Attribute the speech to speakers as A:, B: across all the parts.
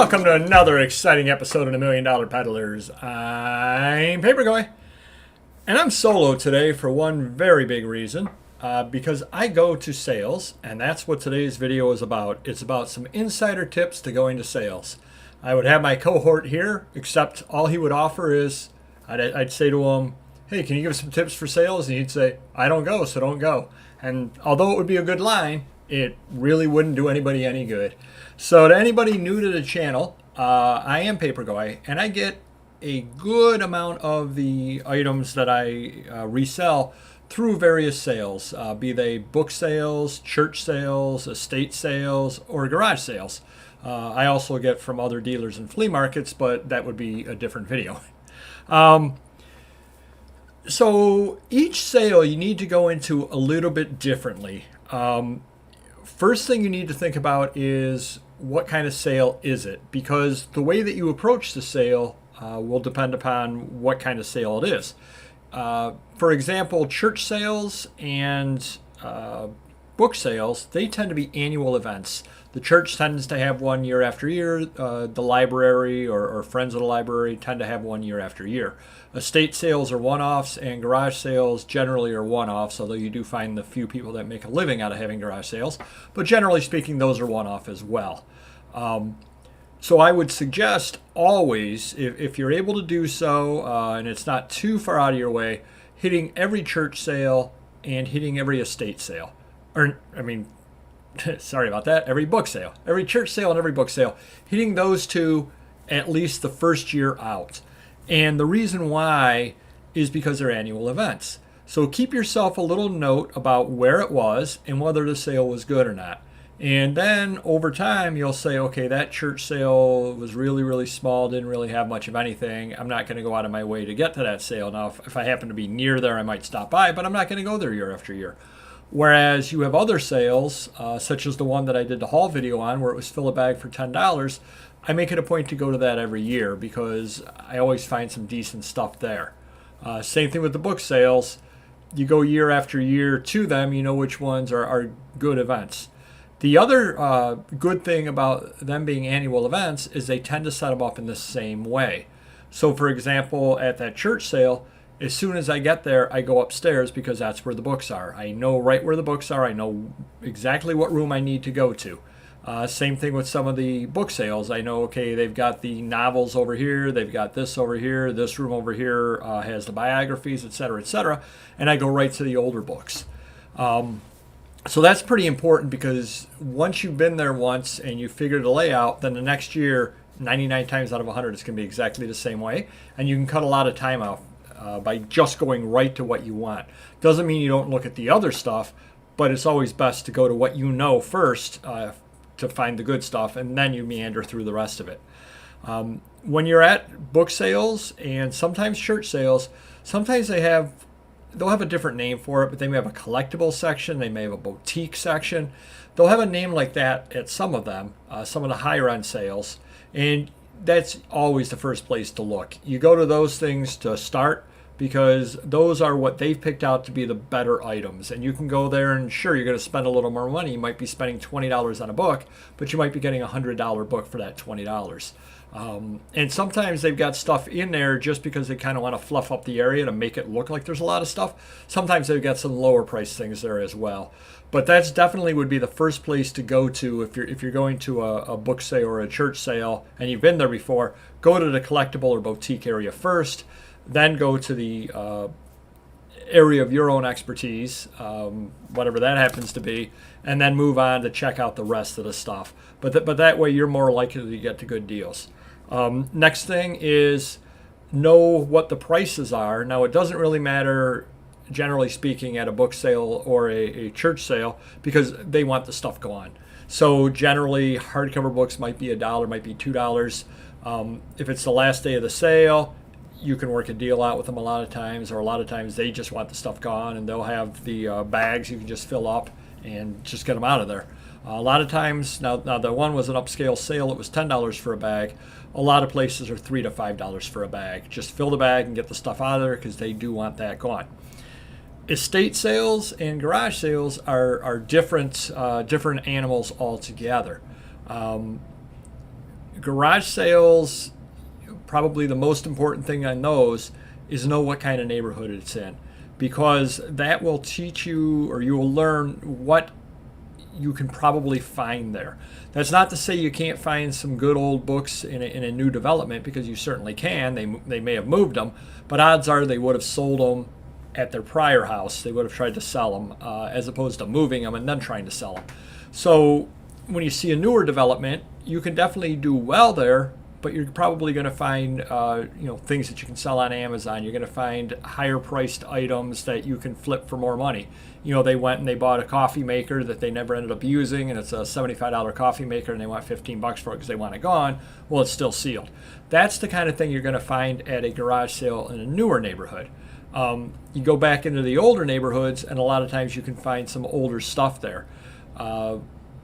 A: Welcome to another exciting episode of the Million Dollar Peddlers. I'm Paperboy, and I'm solo today for one very big reason, because I go to sales, and that's what today's video is about. It's about some insider tips to going to sales. I would have my cohort here, except all he would offer is, I'd say to him, hey, can you give us some tips for sales? And he'd say, I don't go, so don't go. And although it would be a good line, it really wouldn't do anybody any good. So to anybody new to the channel, I am Paperboy, and I get a good amount of the items that I resell through various sales, be they book sales, church sales, estate sales, or garage sales. I also get from other dealers and flea markets, but that would be a different video. So each sale you need to go into a little bit differently. First thing you need to think about is what kind of sale is it? Because the way that you approach the sale will depend upon what kind of sale it is. For example, church sales and book sales, they tend to be annual events. The church tends to have one year after year. The library or friends of the library tend to have one year after year. Estate sales are one-offs, and garage sales generally are one-offs, although you do find the few people that make a living out of having garage sales. But generally speaking, those are one-off as well. So I would suggest always, if you're able to do so, and it's not too far out of your way, hitting every church sale and hitting every estate sale. Sorry about that, every book sale. Every church sale and every book sale. Hitting those two at least the first year out. And the reason why is because they're annual events. So keep yourself a little note about where it was and whether the sale was good or not. And then over time, you'll say, okay, that church sale was really, really small, didn't really have much of anything. I'm not going to go out of my way to get to that sale. Now, if I happen to be near there, I might stop by, but I'm not going to go there year after year. Whereas you have other sales, such as the one that I did the haul video on, where it was fill a bag for $10. I make it a point to go to that every year because I always find some decent stuff there. Same thing with the book sales. You go year after year to them, you know which ones are good events. The other good thing about them being annual events is they tend to set them up in the same way. So for example, at that church sale, as soon as I get there, I go upstairs because that's where the books are. I know right where the books are. I know exactly what room I need to go to. Same thing with some of the book sales. I know, okay, they've got the novels over here, they've got this over here, this room over here has the biographies, etc., and I go right to the older books. So that's pretty important because once you've been there once and you figure the layout, then the next year, 99 times out of 100, it's going to be exactly the same way, and you can cut a lot of time off by just going right to what you want. Doesn't mean you don't look at the other stuff, but it's always best to go to what you know first, to find the good stuff, and then you meander through the rest of it. When you're at book sales and sometimes church sales, sometimes they'll have a different name for it, but they may have a collectible section, they may have a boutique section. They'll have a name like that at some of them, some of the higher end sales, and that's always the first place to look. You go to those things to start because those are what they've picked out to be the better items. And you can go there and sure, you're going to spend a little more money. You might be spending $20 on a book, but you might be getting a $100 book for that $20. And sometimes they've got stuff in there just because they kind of want to fluff up the area to make it look like there's a lot of stuff. Sometimes they've got some lower price things there as well. But that's definitely would be the first place to go to if you're going to a book sale or a church sale and you've been there before. Go to the collectible or boutique area first. Then go to the area of your own expertise, whatever that happens to be, and then move on to check out the rest of the stuff. But that way you're more likely to get to good deals. Next thing is know what the prices are. Now, it doesn't really matter, generally speaking, at a book sale or a church sale because they want the stuff gone. So generally, hardcover books might be $1, might be $2. If it's the last day of the sale, you can work a deal out with them a lot of times, or a lot of times they just want the stuff gone and they'll have the bags you can just fill up and just get them out of there. A lot of times, now the one was an upscale sale, it was $10 for a bag. A lot of places are $3 to $5 for a bag. Just fill the bag and get the stuff out of there because they do want that gone. Estate sales and garage sales are different animals altogether. garage sales, probably the most important thing on those is know what kind of neighborhood it's in, because that will teach you, or you will learn what you can probably find there. That's not to say you can't find some good old books in a new development, because you certainly can. They may have moved them, but odds are they would have sold them at their prior house. They would have tried to sell them as opposed to moving them and then trying to sell them. So when you see a newer development, you can definitely do well there, but you're probably going to find things that you can sell on Amazon. You're going to find higher priced items that you can flip for more money. They went and they bought a coffee maker that they never ended up using, and it's a $75 coffee maker, and they want $15 for it because they want it gone. Well, it's still sealed. That's the kind of thing you're going to find at a garage sale in a newer neighborhood. You go back into the older neighborhoods, and a lot of times you can find some older stuff there.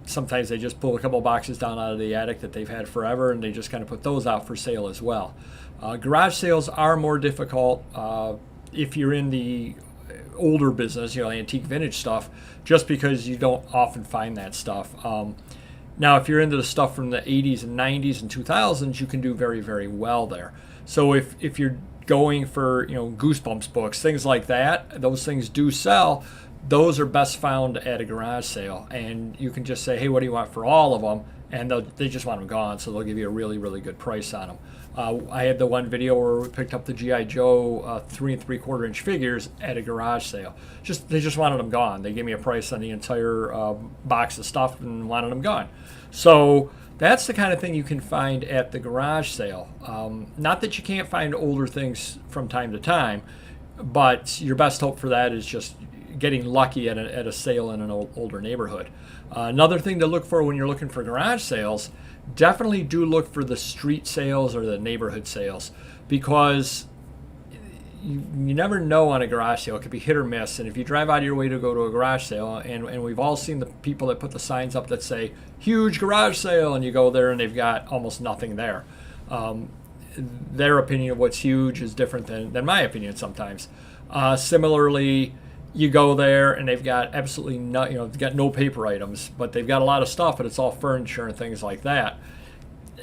A: Sometimes they just pull a couple boxes down out of the attic that they've had forever, and they just kind of put those out for sale as well. Garage sales are more difficult if you're in the older business, antique vintage stuff, just because you don't often find that stuff. Now, if you're into the stuff from the 80s and 90s and 2000s, you can do very, very well there. So if you're going for Goosebumps books, things like that, those things do sell. Those are best found at a garage sale, and you can just say, hey, what do you want for all of them? And they just want them gone, so they'll give you a really, really good price on them. I had the one video where we picked up the G.I. Joe 3 3/4 inch figures at a garage sale. They just wanted them gone. They gave me a price on the entire box of stuff and wanted them gone. So that's the kind of thing you can find at the garage sale. Not that you can't find older things from time to time, but your best hope for that is just getting lucky at a sale in an older neighborhood. Another thing to look for when you're looking for garage sales, definitely do look for the street sales or the neighborhood sales, because you never know on a garage sale. It could be hit or miss. And if you drive out of your way to go to a garage sale, and we've all seen the people that put the signs up that say huge garage sale, and you go there and they've got almost nothing there. Their opinion of what's huge is different than my opinion sometimes. Similarly, you go there and they've got absolutely they've got no paper items, but they've got a lot of stuff, but it's all furniture and things like that.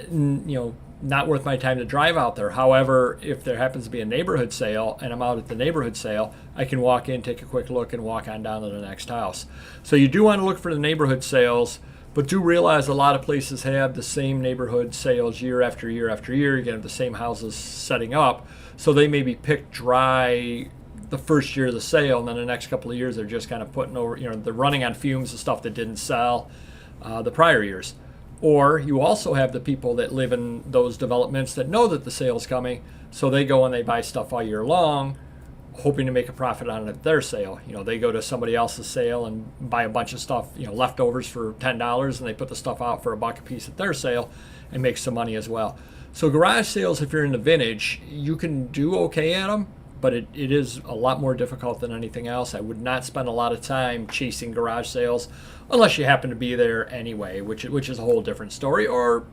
A: Not worth my time to drive out there. However, if there happens to be a neighborhood sale and I'm out at the neighborhood sale, I can walk in, take a quick look, and walk on down to the next house. So you do want to look for the neighborhood sales, but do realize a lot of places have the same neighborhood sales year after year after year. You get the same houses setting up, so they may be picked dry the first year of the sale, and then the next couple of years they're just kind of putting over, they're running on fumes of stuff that didn't sell the prior years. Or you also have the people that live in those developments that know that the sale's coming, so they go and they buy stuff all year long, hoping to make a profit on it at their sale. They go to somebody else's sale and buy a bunch of stuff, leftovers for $10, and they put the stuff out for $1 a piece at their sale and make some money as well. So garage sales, if you're in the vintage, you can do okay at them, but it is a lot more difficult than anything else. I would not spend a lot of time chasing garage sales unless you happen to be there anyway, which is a whole different story. Or,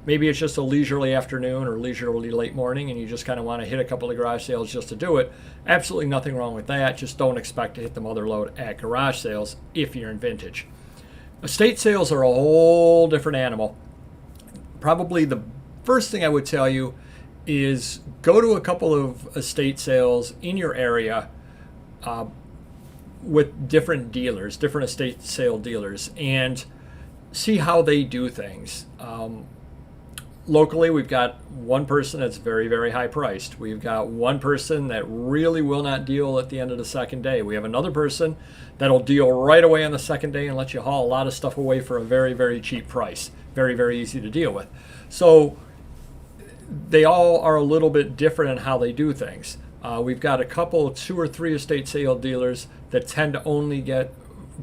A: maybe it's just a leisurely afternoon or leisurely late morning and you just kind of want to hit a couple of garage sales just to do it. Absolutely nothing wrong with that. Just don't expect to hit the mother load at garage sales if you're in vintage. Estate sales are a whole different animal. Probably the first thing I would tell you is go to a couple of estate sales in your area with different dealers, different estate sale dealers, and see how they do things. Locally, we've got one person that's very, very high priced. We've got one person that really will not deal at the end of the second day. We have another person that'll deal right away on the second day and let you haul a lot of stuff away for a very, very cheap price. Very, very easy to deal with. So they all are a little bit different in how they do things. We've got a couple, 2 or 3 estate sale dealers that tend to only get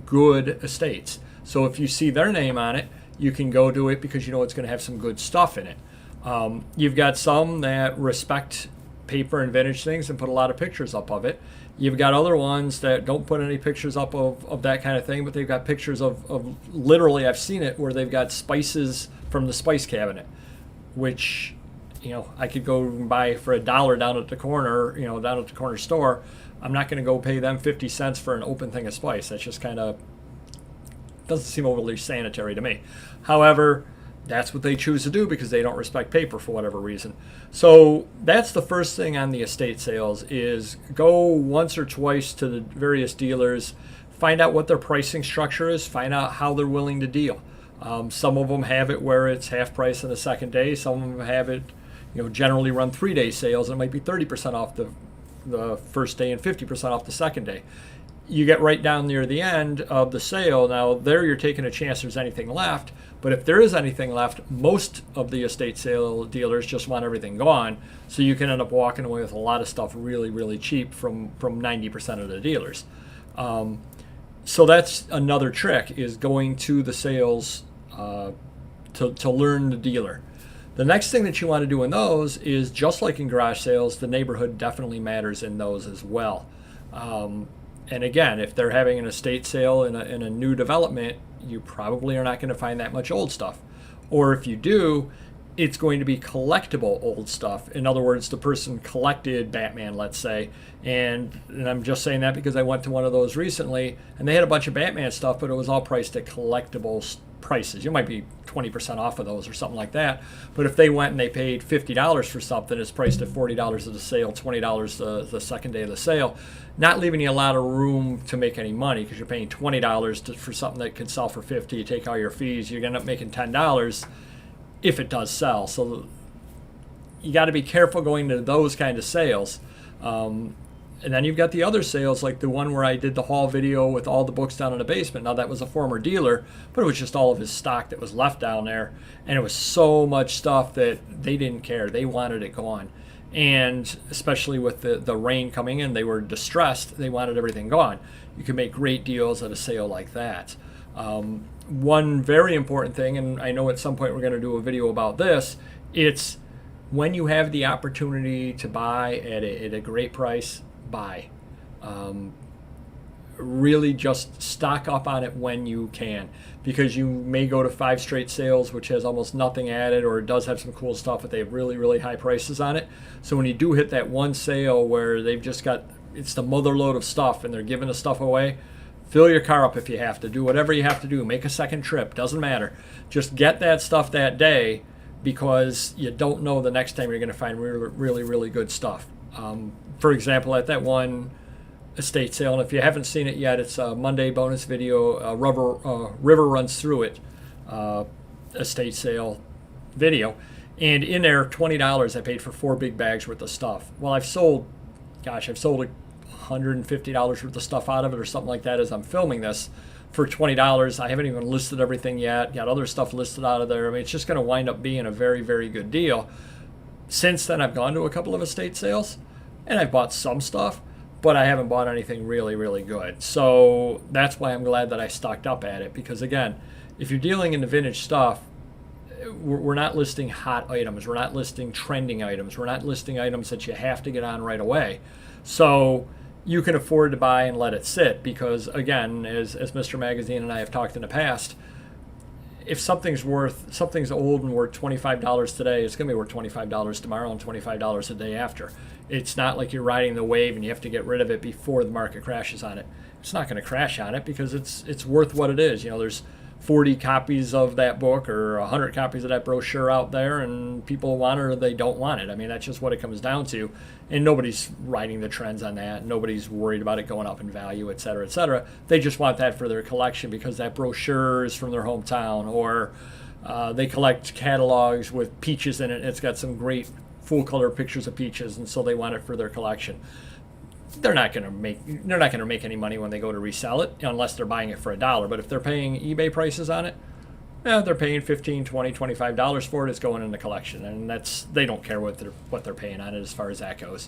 A: good estates. So if you see their name on it, you can go to it because you know it's going to have some good stuff in it. You've got some that respect paper and vintage things and put a lot of pictures up of it. You've got other ones that don't put any pictures up of that kind of thing, but they've got pictures of literally, I've seen it, where they've got spices from the spice cabinet, which I could go and buy for $1 down at the corner, down at the corner store. I'm not going to go pay them 50 cents for an open thing of spice. That's just kind of doesn't seem overly sanitary to me. However, That's what they choose to do because they don't respect paper for whatever reason. So that's the first thing on the estate sales is go once or twice to the various dealers, find out what their pricing structure is, find out how they're willing to deal. Some of them have it where it's half price on the second day. Some of them have it, generally run 3-day sales, and it might be 30% off the first day and 50% off the second day. You get right down near the end of the sale. Now there you're taking a chance there's anything left, but if there is anything left, most of the estate sale dealers just want everything gone, so you can end up walking away with a lot of stuff really, really cheap from 90% of the dealers. So that's another trick, is going to the sales to learn the dealer. The next thing that you want to do in those is, just like in garage sales, the neighborhood definitely matters in those as well. And again, if they're having an estate sale in a new development, you probably are not going to find that much old stuff. Or if you do, it's going to be collectible old stuff. In other words, the person collected Batman, let's say, and I'm just saying that because I went to one of those recently, and they had a bunch of Batman stuff, but it was all priced at collectible prices. You might be 20% off of those or something like that. But if they went and they paid $50 for something, it's priced at $40 at the sale, $20 the second day of the sale, not leaving you a lot of room to make any money, because you're paying $20 for something that could sell for $50. You take all your fees, you end up making $10 if it does sell. So you got to be careful going to those kind of sales. And then you've got the other sales, like the one where I did the haul video with all the books down in the basement. Now that was a former dealer, but it was just all of his stock that was left down there. And it was so much stuff that they didn't care. They wanted it gone. And especially with the rain coming in, they were distressed. They wanted everything gone. You can make great deals at a sale like that. One very important thing, and I know at some point we're going to do a video about this, it's when you have the opportunity to buy at a great price, buy. Really just stock up on it when you can, because you may go to 5 straight sales which has almost nothing added, or it does have some cool stuff but they have really, really high prices on it. So when you do hit that one sale where they've just got, it's the mother load of stuff and they're giving the stuff away, fill your car up if you have to. Do whatever you have to do. Make a second trip. Doesn't matter. Just get that stuff that day, because you don't know the next time you're going to find really, really, really good stuff. For example, at that one estate sale, and if you haven't seen it yet, it's a Monday bonus video, River Runs Through It estate sale video. And in there, $20 I paid for 4 big bags worth of stuff. Well, I've sold $150 worth of stuff out of it or something like that as I'm filming this for $20. I haven't even listed everything yet. Got other stuff listed out of there. I mean, it's just going to wind up being a very, very good deal. Since then, I've gone to a couple of estate sales and I've bought some stuff, but I haven't bought anything really, really good. So that's why I'm glad that I stocked up at it, because again, if you're dealing in the vintage stuff, we're not listing hot items. We're not listing trending items. We're not listing items that you have to get on right away. So you can afford to buy and let it sit, because again, as Mr. Magazine and I have talked in the past, if something's old and worth $25 today, it's going to be worth $25 tomorrow and $25 the day after. It's not like you're riding the wave and you have to get rid of it before the market crashes on it. It's not going to crash on it because it's worth what it is. There's 40 copies of that book or 100 copies of that brochure out there, and people want it or they don't want it. I mean, that's just what it comes down to. And nobody's riding the trends on that. Nobody's worried about it going up in value, et cetera, et cetera. They just want that for their collection because that brochure is from their hometown, or they collect catalogs with peaches in it. It's got some great full color pictures of peaches, and so they want it for their collection. They're not going to make any money when they go to resell it, unless they're buying it for $1. But if they're paying eBay prices on it, they're paying $15, $20, $25 for it. It's going in the collection, and they don't care what they're paying on it as far as that goes.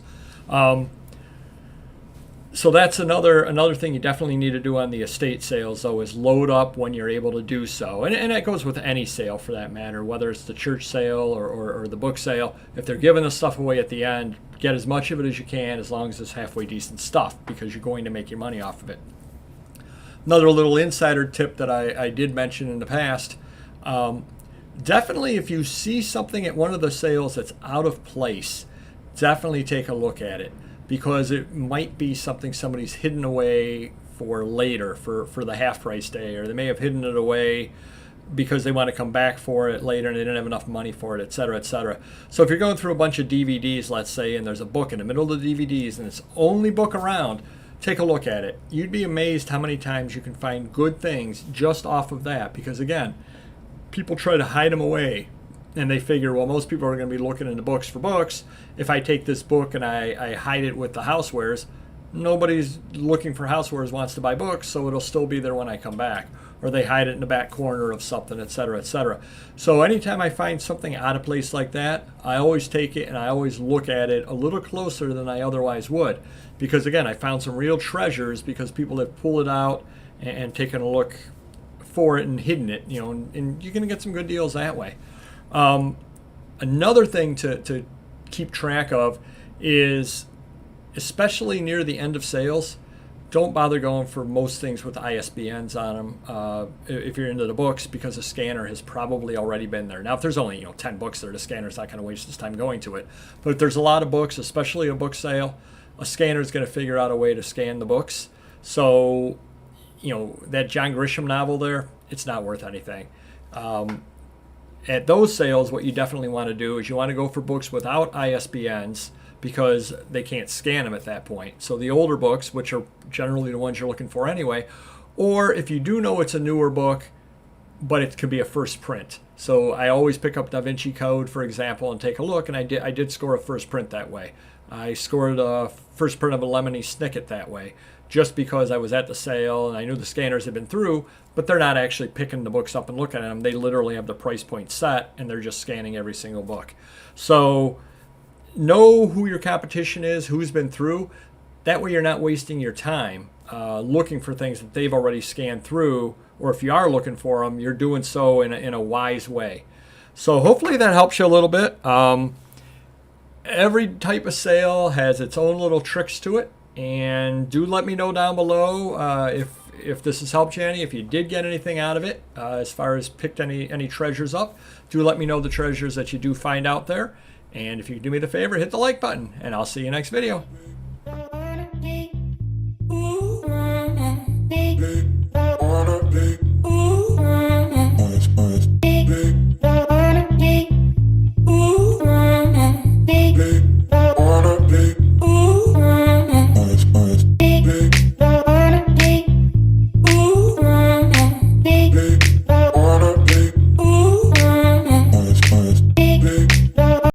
A: So that's another thing you definitely need to do on the estate sales, though, is load up when you're able to do so. And that goes with any sale for that matter, whether it's the church sale or the book sale. If they're giving the stuff away at the end, get as much of it as you can, as long as it's halfway decent stuff, because you're going to make your money off of it. Another little insider tip that I did mention in the past, definitely if you see something at one of the sales that's out of place, definitely take a look at it, because it might be something somebody's hidden away for later, for the half price day, or they may have hidden it away because they want to come back for it later and they didn't have enough money for it, et cetera, et cetera. So if you're going through a bunch of DVDs, let's say, and there's a book in the middle of the DVDs and it's the only book around, take a look at it. You'd be amazed how many times you can find good things just off of that, because again, people try to hide them away and they figure, well, most people are going to be looking into books for books. If I take this book and I hide it with the housewares, nobody's looking for housewares wants to buy books, so it'll still be there when I come back. Or they hide it in the back corner of something, et cetera, et cetera. So anytime I find something out of place like that, I always take it and I always look at it a little closer than I otherwise would. Because again, I found some real treasures because people have pulled it out and taken a look for it and hidden it, you know, and you're going to get some good deals that way. Another thing to keep track of is, especially near the end of sales, don't bother going for most things with ISBNs on them if you're into the books, because the scanner has probably already been there. Now, if there's only 10 books there, the scanner's not going to waste its time going to it. But if there's a lot of books, especially a book sale, a scanner is going to figure out a way to scan the books. So, that John Grisham novel there, it's not worth anything. At those sales, what you definitely want to do is you want to go for books without ISBNs, because they can't scan them at that point. So the older books, which are generally the ones you're looking for anyway, or if you do know it's a newer book, but it could be a first print. So I always pick up Da Vinci Code, for example, and take a look, and I did score a first print that way. I scored a first print of a Lemony Snicket that way, just because I was at the sale and I knew the scanners had been through, but they're not actually picking the books up and looking at them. They literally have the price point set, and they're just scanning every single book. So know who your competition is, who's been through. That way you're not wasting your time looking for things that they've already scanned through, or if you are looking for them, you're doing so in a wise way. So hopefully that helps you a little bit. Every type of sale has its own little tricks to it, and do let me know down below if this has helped you any, if you did get anything out of it as far as picked any treasures up. Do let me know the treasures that you do find out there. And if you could do me the favor, hit the like button, and I'll see you next video.